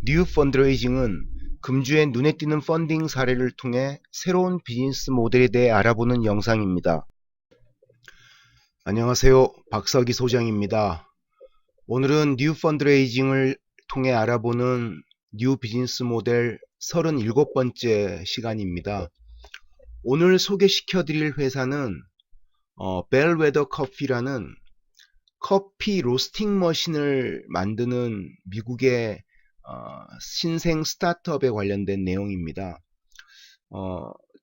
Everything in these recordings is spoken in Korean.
뉴 펀드레이징은 금주의 눈에 띄는 펀딩 사례를 통해 새로운 비즈니스 모델에 대해 알아보는 영상입니다. 안녕하세요. 박석희 소장입니다. 오늘은 뉴 펀드레이징을 통해 알아보는 뉴 비즈니스 모델 37번째 시간입니다. 오늘 소개시켜 드릴 회사는 벨웨더 커피라는 커피 로스팅 머신을 만드는 미국의 신생 스타트업에 관련된 내용입니다.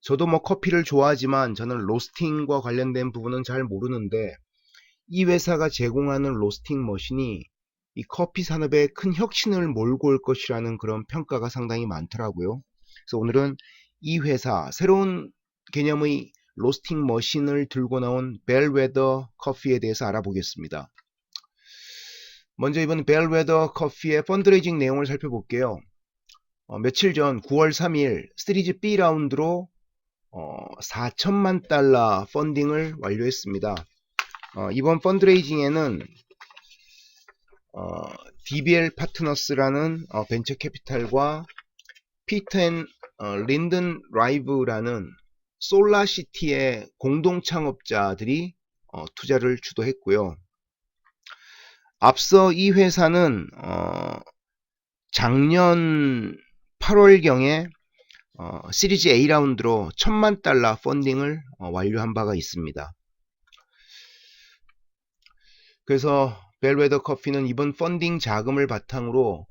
저도 커피를 좋아하지만 저는 로스팅과 관련된 부분은 잘 모르는데 이 회사가 제공하는 로스팅 머신이 이 커피 산업에 큰 혁신을 몰고 올 것이라는 그런 평가가 상당히 많더라고요. 그래서 오늘은 이 회사 새로운 개념의 로스팅 머신을 들고 나온 벨웨더 커피에 대해서 알아보겠습니다. 먼저 이번 벨웨더 커피의 펀드레이징 내용을 살펴볼게요. 며칠 전 9월 3일 시리즈 B 라운드로 4천만 달러 펀딩을 완료했습니다. 이번 펀드레이징에는 DBL 파트너스라는 벤처 캐피탈과 피터 앤 린든 라이브라는 솔라시티의 공동 창업자들이 투자를 주도했고요. 앞서 이 회사는 작년 8월경에 시리즈 A 라운드로 1000만 달러 펀딩을 완료한 바가 있습니다. 그래서 벨웨더 커피는 이번 펀딩 자금을 바탕으로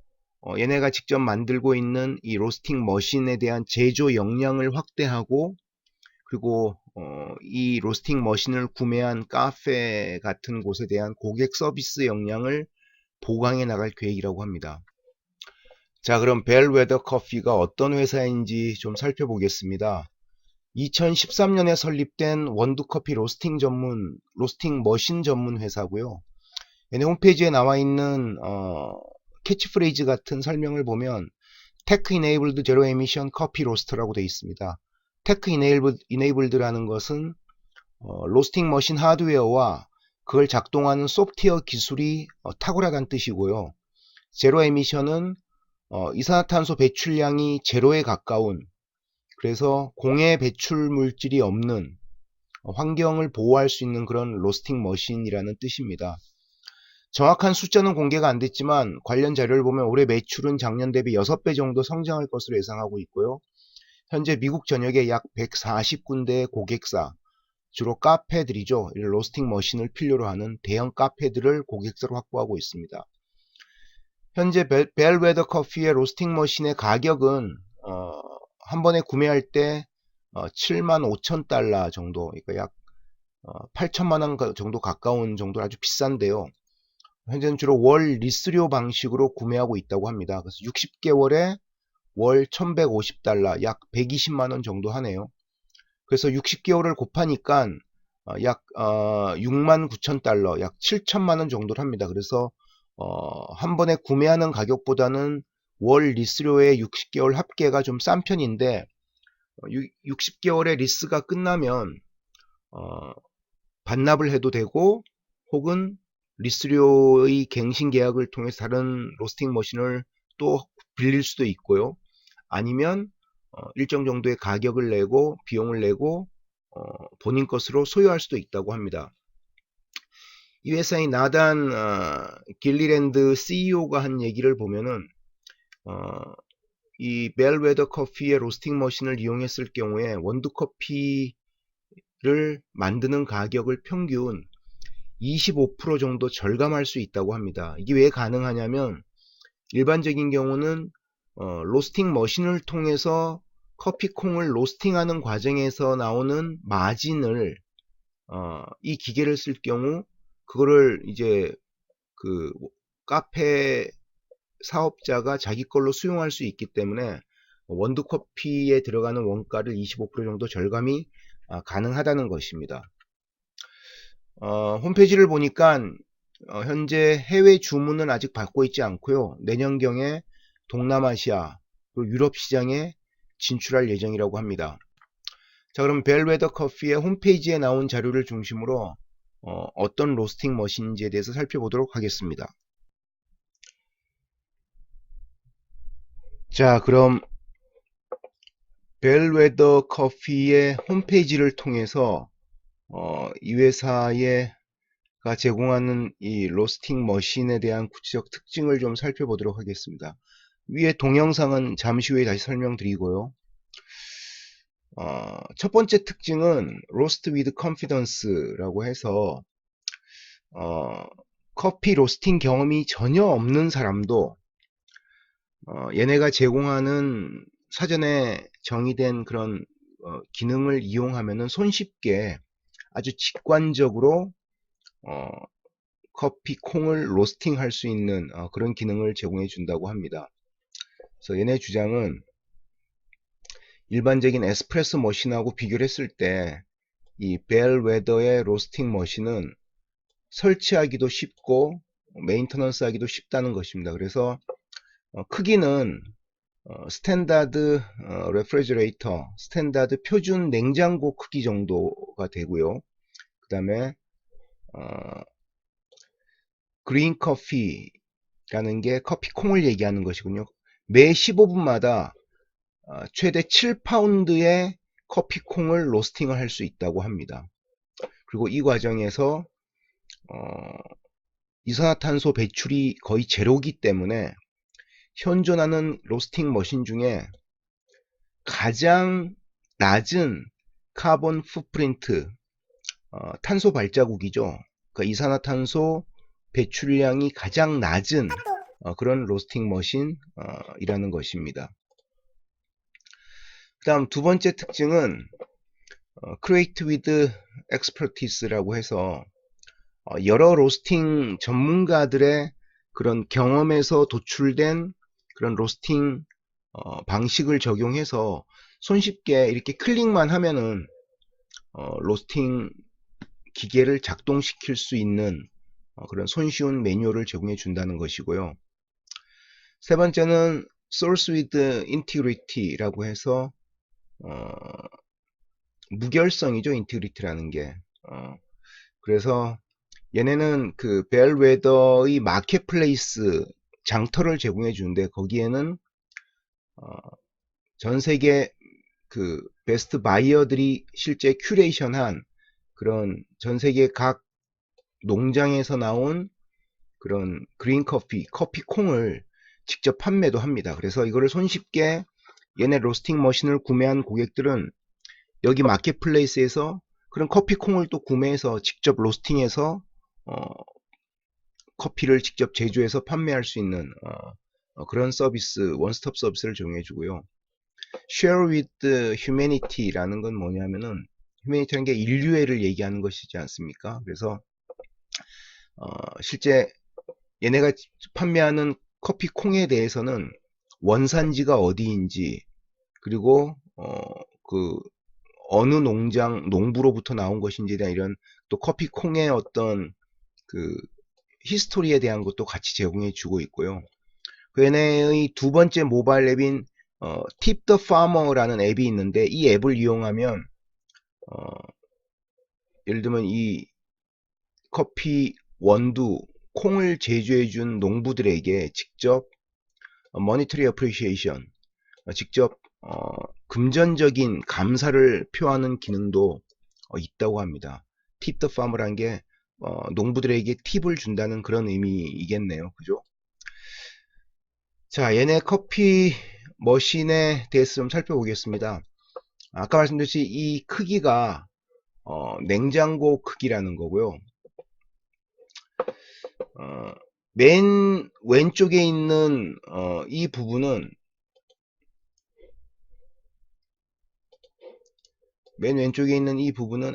얘네가 직접 만들고 있는 이 로스팅 머신에 대한 제조 역량을 확대하고, 그리고 이 로스팅 머신을 구매한 카페 같은 곳에 대한 고객 서비스 역량을 보강해 나갈 계획이라고 합니다. 자, 그럼 벨웨더 커피가 어떤 회사인지 좀 살펴보겠습니다. 2013년에 설립된 원두커피 로스팅 머신 전문 회사고요. 얘네 홈페이지에 나와 있는 캐치프레이즈 같은 설명을 보면 테크 이네이블드 제로 에미션 커피 로스터라고 되어 있습니다. 테크 이네이블드라는 것은 로스팅 머신 하드웨어와 그걸 작동하는 소프트웨어 기술이 탁월하다는 뜻이고요. 제로 에미션은 이산화탄소 배출량이 제로에 가까운, 그래서 공해 배출 물질이 없는 환경을 보호할 수 있는 그런 로스팅 머신이라는 뜻입니다. 정확한 숫자는 공개가 안 됐지만 관련 자료를 보면 올해 매출은 작년 대비 6배 정도 성장할 것으로 예상하고 있고요. 현재 미국 전역에 약 140군데의 고객사, 주로 카페들이죠. 로스팅 머신을 필요로 하는 대형 카페들을 고객사로 확보하고 있습니다. 현재 벨웨더 커피의 로스팅 머신의 가격은 한 번에 구매할 때 75,000달러 정도, 그러니까 약 8천만원 정도 가까운 정도, 아주 비싼데요. 현재는 주로 월 리스료 방식으로 구매하고 있다고 합니다. 그래서 60개월에 월 1150달러, 약 120만원 정도 하네요. 그래서 60개월을 곱하니까 약 69,000달러, 약 7천만원 정도를 합니다. 그래서 한 번에 구매하는 가격보다는 월 리스료의 60개월 합계가 좀 싼 편인데, 60개월의 리스가 끝나면 반납을 해도 되고, 혹은 리스료의 갱신 계약을 통해서 다른 로스팅 머신을 또 빌릴 수도 있고요. 아니면 일정 정도의 가격을 내고 비용을 내고 본인 것으로 소유할 수도 있다고 합니다. 이 회사의 나단 길리랜드 CEO가 한 얘기를 보면은 이 벨웨더 커피의 로스팅 머신을 이용했을 경우에 원두커피를 만드는 가격을 평균 25% 정도 절감할 수 있다고 합니다. 이게 왜 가능하냐면, 일반적인 경우는 로스팅 머신을 통해서 커피콩을 로스팅하는 과정에서 나오는 마진을 이 기계를 쓸 경우 그거를 이제 그 카페 사업자가 자기 걸로 수용할 수 있기 때문에 원두커피에 들어가는 원가를 25% 정도 절감이 가능하다는 것입니다. 홈페이지를 보니까 현재 해외 주문은 아직 받고 있지 않고요. 내년경에 동남아시아 그리고 유럽 시장에 진출할 예정이라고 합니다. 자, 그럼 벨웨더 커피의 홈페이지에 나온 자료를 중심으로 어떤 로스팅 머신인지에 대해서 살펴보도록 하겠습니다. 자, 그럼 벨웨더 커피의 홈페이지를 통해서 이 회사가 제공하는 이 로스팅 머신에 대한 구체적 특징을 좀 살펴보도록 하겠습니다. 위에 동영상은 잠시 후에 다시 설명드리고요. 첫 번째 특징은 로스트 위드 컨피던스라고 해서 커피 로스팅 경험이 전혀 없는 사람도 얘네가 제공하는 사전에 정의된 그런 기능을 이용하면은 손쉽게 아주 직관적으로 커피 콩을 로스팅 할 수 있는 그런 기능을 제공해 준다고 합니다. 그래서 얘네 주장은 일반적인 에스프레소 머신하고 비교를 했을 때 이 벨웨더의 로스팅 머신은 설치하기도 쉽고 메인터넌스 하기도 쉽다는 것입니다. 그래서 크기는 스탠다드 레프리저레이터, 스탠다드 표준 냉장고 크기 정도가 되고요. 그 다음에 그린 커피라는 게 커피 콩을 얘기하는 것이군요. 매 15분마다 최대 7파운드의 커피 콩을 로스팅을 할 수 있다고 합니다. 그리고 이 과정에서 이산화탄소 배출이 거의 제로이기 때문에 현존하는 로스팅 머신 중에 가장 낮은 카본 풋프린트, 탄소 발자국이죠. 그러니까 이산화탄소 배출량이 가장 낮은 그런 로스팅 머신이라는 것입니다. 그 다음 두 번째 특징은 Create with Expertise라고 해서 여러 로스팅 전문가들의 그런 경험에서 도출된 그런 로스팅 방식을 적용해서 손쉽게 이렇게 클릭만 하면은 로스팅 기계를 작동시킬 수 있는 그런 손쉬운 매뉴얼을 제공해 준다는 것이고요. 세 번째는 Source with Integrity라고 해서 무결성이죠. 인티그리티라는 게. 그래서 얘네는 그 벨웨더의 마켓플레이스 장터를 제공해 주는데 거기에는 전 세계 그 베스트 바이어들이 실제 큐레이션한 그런 전 세계 각 농장에서 나온 그런 그린 커피 콩을 직접 판매도 합니다. 그래서 이거를 손쉽게 얘네 로스팅 머신을 구매한 고객들은 여기 마켓플레이스에서 그런 커피 콩을 또 구매해서 직접 로스팅해서 커피를 직접 제조해서 판매할 수 있는 그런 서비스, 원스톱 서비스를 제공해 주고요. Share with Humanity라는 건 뭐냐면은 Humanity라는 게 인류애를 얘기하는 것이지 않습니까? 그래서 실제 얘네가 판매하는 커피 콩에 대해서는 원산지가 어디인지 그리고 그 어느 농부로부터 나온 것인지에 대한 이런 또 커피 콩의 어떤 그 히스토리에 대한 것도 같이 제공해 주고 있고요. 그 얘네의 두 번째 모바일 앱인 Tip the Farmer라는 앱이 있는데 이 앱을 이용하면 예를 들면 이 커피 원두 콩을 제조해 준 농부들에게 직접 Monetary Appreciation, 직접 금전적인 감사를 표하는 기능도 있다고 합니다. Tip the Farmer라는 게 농부들에게 팁을 준다는 그런 의미이겠네요. 그죠? 자, 얘네 커피 머신에 대해서 좀 살펴보겠습니다. 아까 말씀드렸듯이 이 크기가 냉장고 크기라는 거고요. 맨 왼쪽에 있는 이 부분은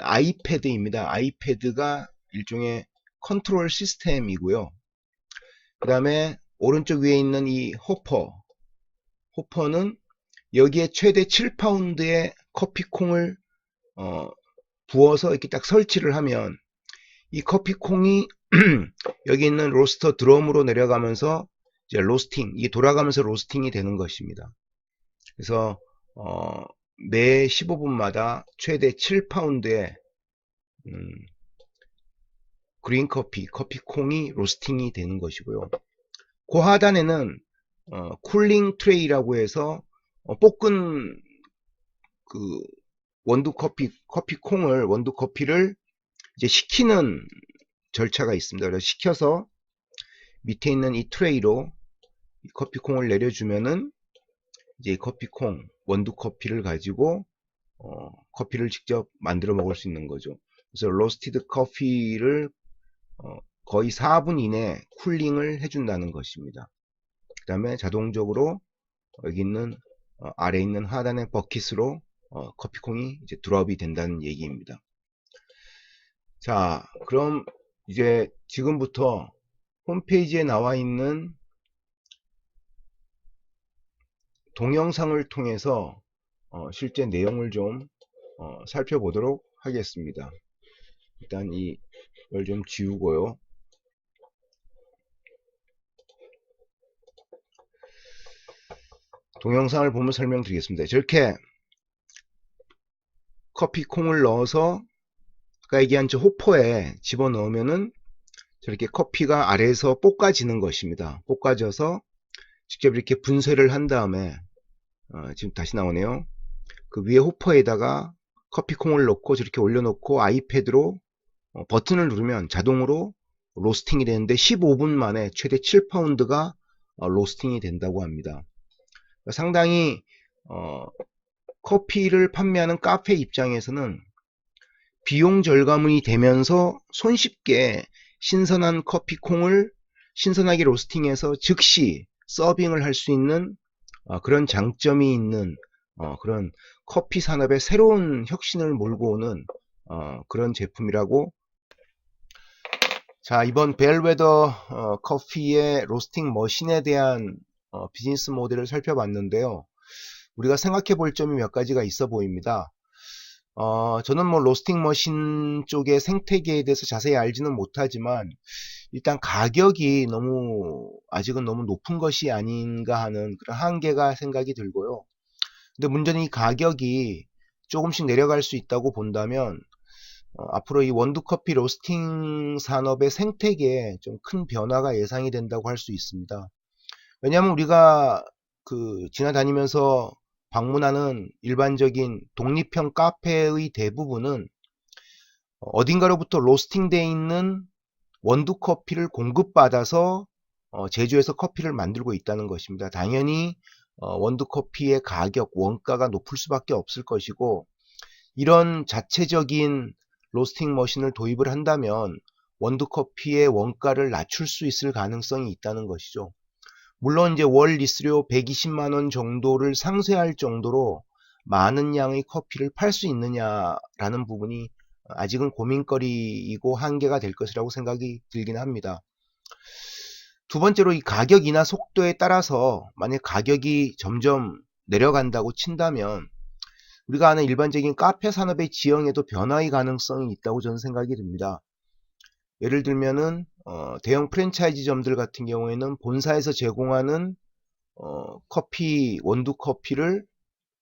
아이패드입니다. 아이패드가 일종의 컨트롤 시스템이고요. 그 다음에 오른쪽 위에 있는 이 호퍼는 여기에 최대 7파운드의 커피콩을 부어서 이렇게 딱 설치를 하면 이 커피콩이 여기 있는 로스터 드럼으로 내려가면서 이제 이게 돌아가면서 로스팅이 되는 것입니다. 그래서 매 15분마다 최대 7파운드의 그린 커피콩이 로스팅이 되는 것이고요. 그 하단에는 쿨링 트레이라고 해서 볶은 그 커피 콩을 원두 커피를 이제 식히는 절차가 있습니다. 그래서 식혀서 밑에 있는 이 트레이로 이 커피 콩을 내려주면은 이제 이 커피 콩 원두 커피를 가지고 커피를 직접 만들어 먹을 수 있는 거죠. 그래서 로스티드 커피를 거의 4분 이내 쿨링을 해준다는 것입니다. 그 다음에 자동적으로 여기 있는 아래 있는 하단의 버킷으로 커피콩이 이제 드롭이 된다는 얘기입니다. 자, 그럼 이제 지금부터 홈페이지에 나와 있는 동영상을 통해서 실제 내용을 좀 살펴보도록 하겠습니다. 일단 이걸 좀 지우고요. 동영상을 보면 설명드리겠습니다. 저렇게 커피 콩을 넣어서 아까 얘기한 저 호퍼에 집어넣으면은 저렇게 커피가 아래에서 볶아지는 것입니다. 볶아져서 직접 이렇게 분쇄를 한 다음에 지금 다시 나오네요. 그 위에 호퍼에다가 커피 콩을 넣고 저렇게 올려놓고 아이패드로 버튼을 누르면 자동으로 로스팅이 되는데 15분 만에 최대 7파운드가 로스팅이 된다고 합니다. 상당히 커피를 판매하는 카페 입장에서는 비용 절감이 되면서 손쉽게 신선한 커피 콩을 신선하게 로스팅해서 즉시 서빙을 할 수 있는 그런 장점이 있는 그런 커피 산업의 새로운 혁신을 몰고 오는 그런 제품이라고. 자, 이번 벨웨더 커피의 로스팅 머신에 대한 비즈니스 모델을 살펴봤는데요. 우리가 생각해 볼 점이 몇 가지가 있어 보입니다. 저는 뭐 로스팅 머신 쪽의 생태계에 대해서 자세히 알지는 못하지만 일단 가격이 아직은 너무 높은 것이 아닌가 하는 그런 한계가 생각이 들고요. 근데 문제는 이 가격이 조금씩 내려갈 수 있다고 본다면 앞으로 이 원두커피 로스팅 산업의 생태계에 좀 큰 변화가 예상이 된다고 할 수 있습니다. 왜냐하면 우리가 지나다니면서 방문하는 일반적인 독립형 카페의 대부분은 어딘가로부터 로스팅되어 있는 원두커피를 공급받아서 제조해서 커피를 만들고 있다는 것입니다. 당연히 원두커피의 가격, 원가가 높을 수밖에 없을 것이고, 이런 자체적인 로스팅 머신을 도입을 한다면 원두커피의 원가를 낮출 수 있을 가능성이 있다는 것이죠. 물론 이제 월 리스료 120만원 정도를 상쇄할 정도로 많은 양의 커피를 팔 수 있느냐라는 부분이 아직은 고민거리이고 한계가 될 것이라고 생각이 들긴 합니다. 두 번째로 이 가격 인하 속도에 따라서 만약 가격이 점점 내려간다고 친다면 우리가 아는 일반적인 카페 산업의 지형에도 변화의 가능성이 있다고 저는 생각이 듭니다. 예를 들면은 대형 프랜차이즈점들 같은 경우에는 본사에서 제공하는 원두 커피를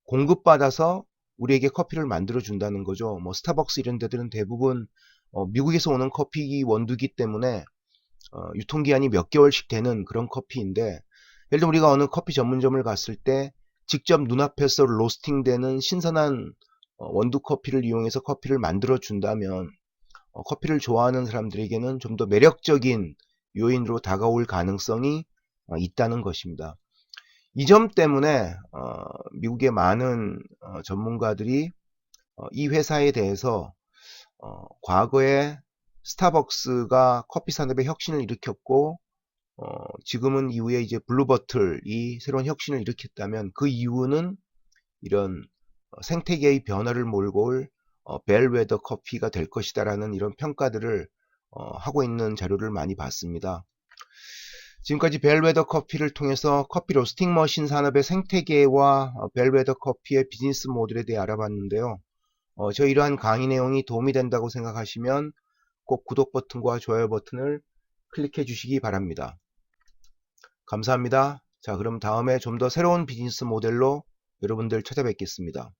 공급받아서 우리에게 커피를 만들어 준다는 거죠. 뭐 스타벅스 이런 데들은 대부분 미국에서 오는 커피 원두기 때문에 유통기한이 몇 개월씩 되는 그런 커피인데, 예를 들면 우리가 어느 커피 전문점을 갔을 때 직접 눈앞에서 로스팅되는 신선한 원두 커피를 이용해서 커피를 만들어 준다면 커피를 좋아하는 사람들에게는 좀 더 매력적인 요인으로 다가올 가능성이 있다는 것입니다. 이 점 때문에 미국의 많은 전문가들이 이 회사에 대해서 과거에 스타벅스가 커피 산업의 혁신을 일으켰고 지금은 이후에 이제 블루버틀이 새로운 혁신을 일으켰다면 그 이유는 이런 생태계의 변화를 몰고 올 벨웨더 커피가 될 것이다 라는 이런 평가들을 하고 있는 자료를 많이 봤습니다. 지금까지 벨웨더 커피를 통해서 커피 로스팅 머신 산업의 생태계와 벨웨더 커피의 비즈니스 모델에 대해 알아봤는데요. 저 이러한 강의 내용이 도움이 된다고 생각하시면 꼭 구독 버튼과 좋아요 버튼을 클릭해 주시기 바랍니다. 감사합니다. 자, 그럼 다음에 좀 더 새로운 비즈니스 모델로 여러분들 찾아뵙겠습니다.